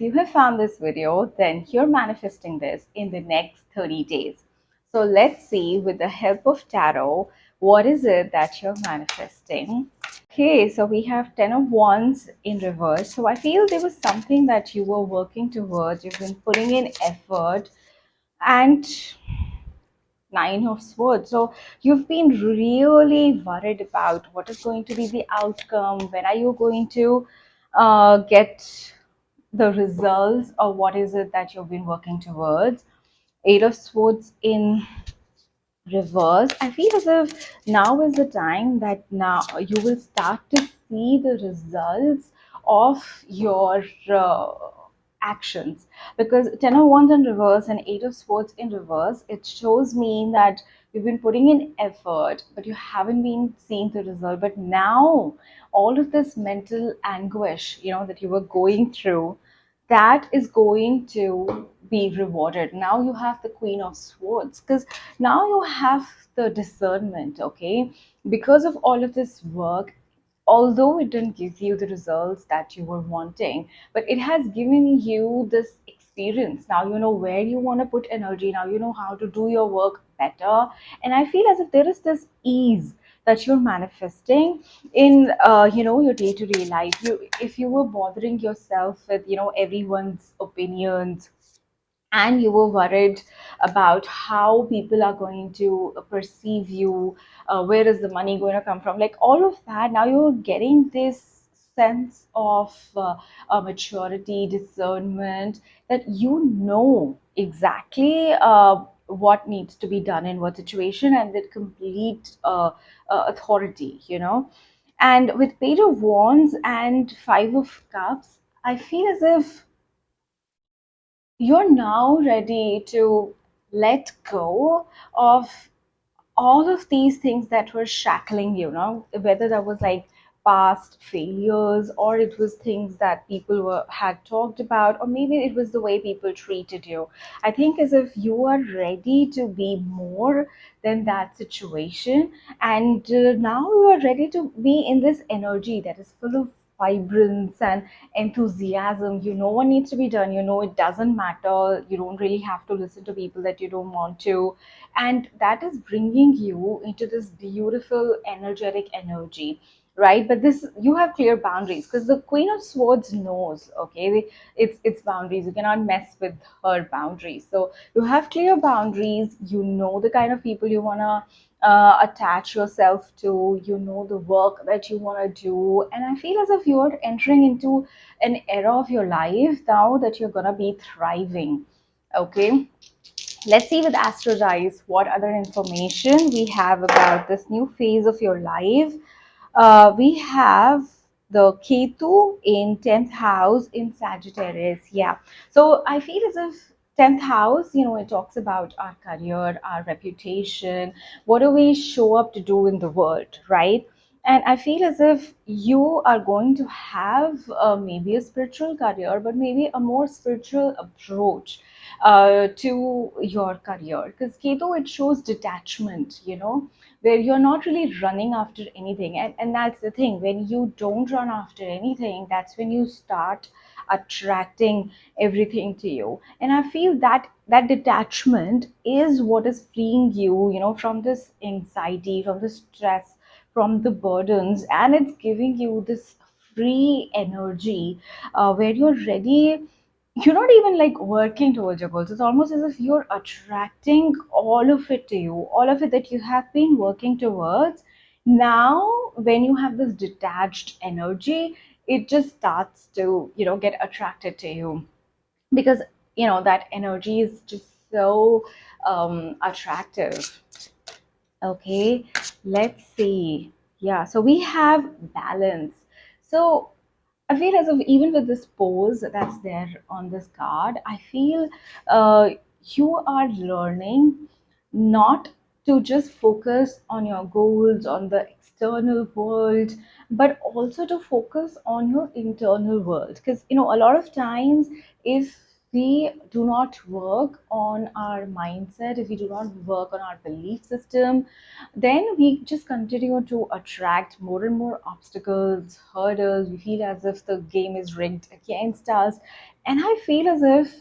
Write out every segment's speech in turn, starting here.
If you have found this video, then you're manifesting this in the next 30 days. So let's see, with the help of tarot, what is it that you're manifesting? Okay, so we have 10 of Wands in reverse. So I feel there was something that you were working towards. You've been putting in effort, and Nine of Swords. So you've been really worried about what is going to be the outcome. When are you going to get the results, or what is it that you've been working towards? Eight of Swords in reverse. I feel as if now is the time that now you will start to see the results of your actions, because ten of wands in reverse and eight of swords in reverse, it shows me that you've been putting in effort but you haven't been seeing the result. But now all of this mental anguish, that you were going through, that is going to be rewarded. Now you have the queen of swords, because now you have the discernment. Okay, because of all of this work, although it didn't give you the results that you were wanting, but it has given you this experience. Now you know where you want to put energy. Now you know how to do your work better. And I feel as if there is this ease that you're manifesting in your day-to-day life. If you were bothering yourself with everyone's opinions, and you were worried about how people are going to perceive you, where is the money going to come from, like all of that, now you're getting this sense of maturity, discernment, that you know exactly what needs to be done in what situation, and with complete authority. And with page of wands and five of cups, I feel as if you're now ready to let go of all of these things that were shackling you, whether that was like past failures, or it was things that people had talked about, or maybe it was the way people treated you. I think as if you are ready to be more than that situation, and now you are ready to be in this energy that is full of vibrance and enthusiasm. You know what needs to be done. You know it doesn't matter. You don't really have to listen to people that you don't want to, and that is bringing you into this beautiful energetic energy, right? But this, you have clear boundaries, because the queen of swords knows, okay, it's boundaries. You cannot mess with her boundaries. So you have clear boundaries. You know the kind of people you want to attach yourself to. You know the work that you want to do, and I feel as if you are entering into an era of your life now that you're going to be thriving. Okay, let's see with Astro's eyes what other information we have about this new phase of your life. We have the Ketu in 10th house in Sagittarius. Yeah. So I feel as if 10th house, it talks about our career, our reputation, what do we show up to do in the world, right? And I feel as if you are going to have maybe a spiritual career, but maybe a more spiritual approach to your career. Because Ketu, it shows detachment, where you're not really running after anything. And that's the thing. When you don't run after anything, that's when you start attracting everything to you. And I feel that that detachment is what is freeing you, from this anxiety, from the stress, from the burdens, and it's giving you this free energy where you're ready. You're not even like working towards your goals. It's almost as if you're attracting all of it to you, all of it that you have been working towards. Now when you have this detached energy, it just starts to get attracted to you, because that energy is just so attractive. Okay, let's see. Yeah, so we have balance. So I feel as if even with this pose that's there on this card, I feel you are learning not to just focus on your goals, on the external world, but also to focus on your internal world. Because, a lot of times, if we do not work on our mindset, if we do not work on our belief system, then we just continue to attract more and more obstacles, hurdles. We feel as if the game is rigged against us. And I feel as if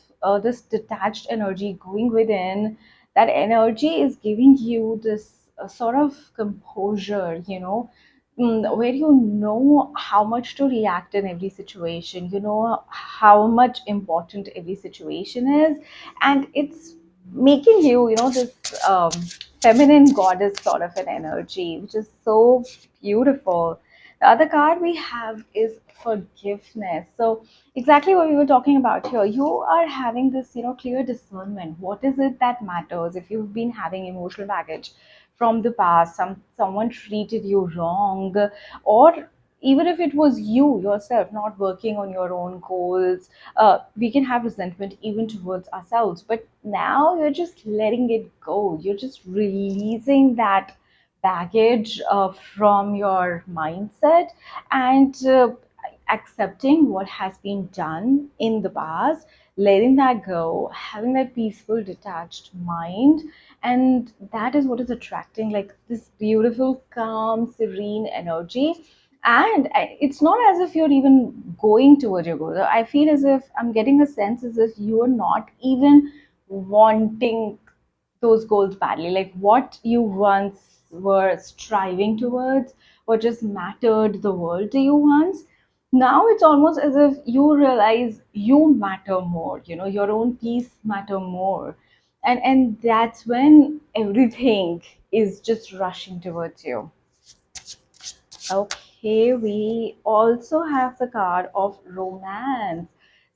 this detached energy going within, that energy is giving you this sort of composure, where you know how much to react in every situation, you know how much important every situation is, and it's making you, this feminine goddess sort of an energy, which is so beautiful. The other card we have is forgiveness. So exactly what we were talking about here, you are having this, clear discernment. What is it that matters? If you've been having emotional baggage from the past, someone treated you wrong, or even if it was you yourself not working on your own goals, we can have resentment even towards ourselves. But now you're just letting it go. You're just releasing that baggage from your mindset, and accepting what has been done in the past, letting that go, having that peaceful, detached mind. And that is what is attracting like this beautiful, calm, serene energy. And it's not as if you're even going towards your goal. I feel as if I'm getting a sense as if you are not even wanting those goals badly. Like what you once were striving towards, what just mattered the world to you once, now it's almost as if you realize you matter more, your own peace matter more. And that's when everything is just rushing towards you. Okay, we also have the card of romance.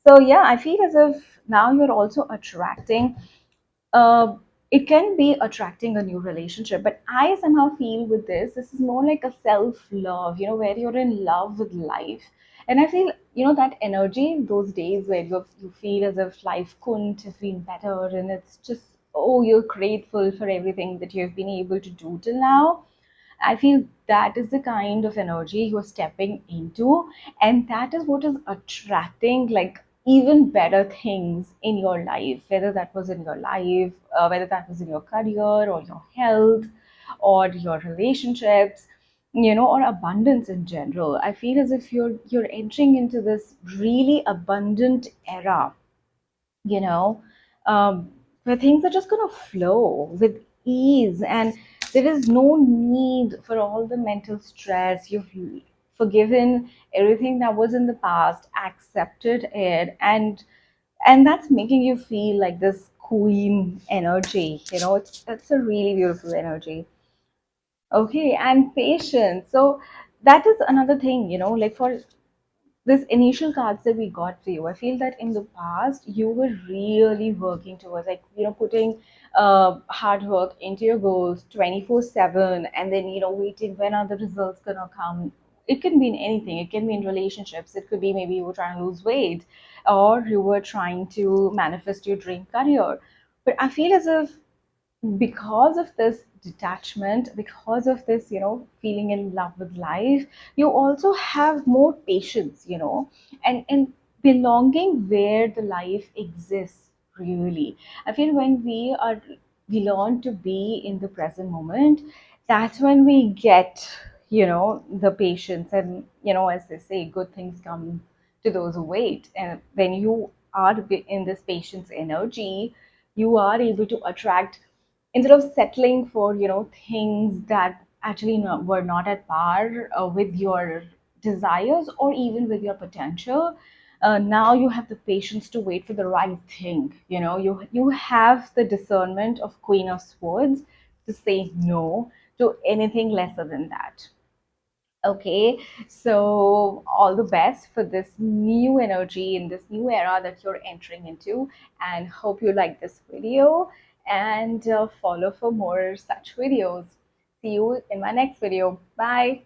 So yeah, I feel as if now you're also attracting, uh, it can be attracting a new relationship, but I somehow feel with this is more like a self-love, where you're in love with life. And I feel, that energy, those days where you feel as if life couldn't have been better, and it's just, oh, you're grateful for everything that you've been able to do till now. I feel that is the kind of energy you're stepping into, and that is what is attracting like even better things in your life, whether that was in your life, whether that was in your career or your health or your relationships, or abundance in general. I feel as if you're entering into this really abundant era, you know, where things are just going to flow with ease, and there is no need for all the mental stress. You've forgiven everything that was in the past, accepted it, and that's making you feel like this queen energy. It's a really beautiful energy. Okay, and patience. So that is another thing, like for this initial cards that we got for you, I feel that in the past you were really working towards, like, putting hard work into your goals 24/7, and then, waiting when are the results gonna come. It can be in anything. It can be in relationships. It could be maybe you were trying to lose weight, or you were trying to manifest your dream career. But I feel as if because of this detachment, because of this, feeling in love with life, you also have more patience, and belonging where the life exists. Really, I feel when we learn to be in the present moment, that's when we get, the patience. And, as they say, good things come to those who wait. And when you are in this patience energy, you are able to attract, instead of settling for, things that actually were not at par with your desires or even with your potential. Now you have the patience to wait for the right thing. You have the discernment of Queen of Swords to say no to anything lesser than that. Okay, so all the best for this new energy in this new era that you're entering into, and hope you like this video, and follow for more such videos. See you in my next video. Bye.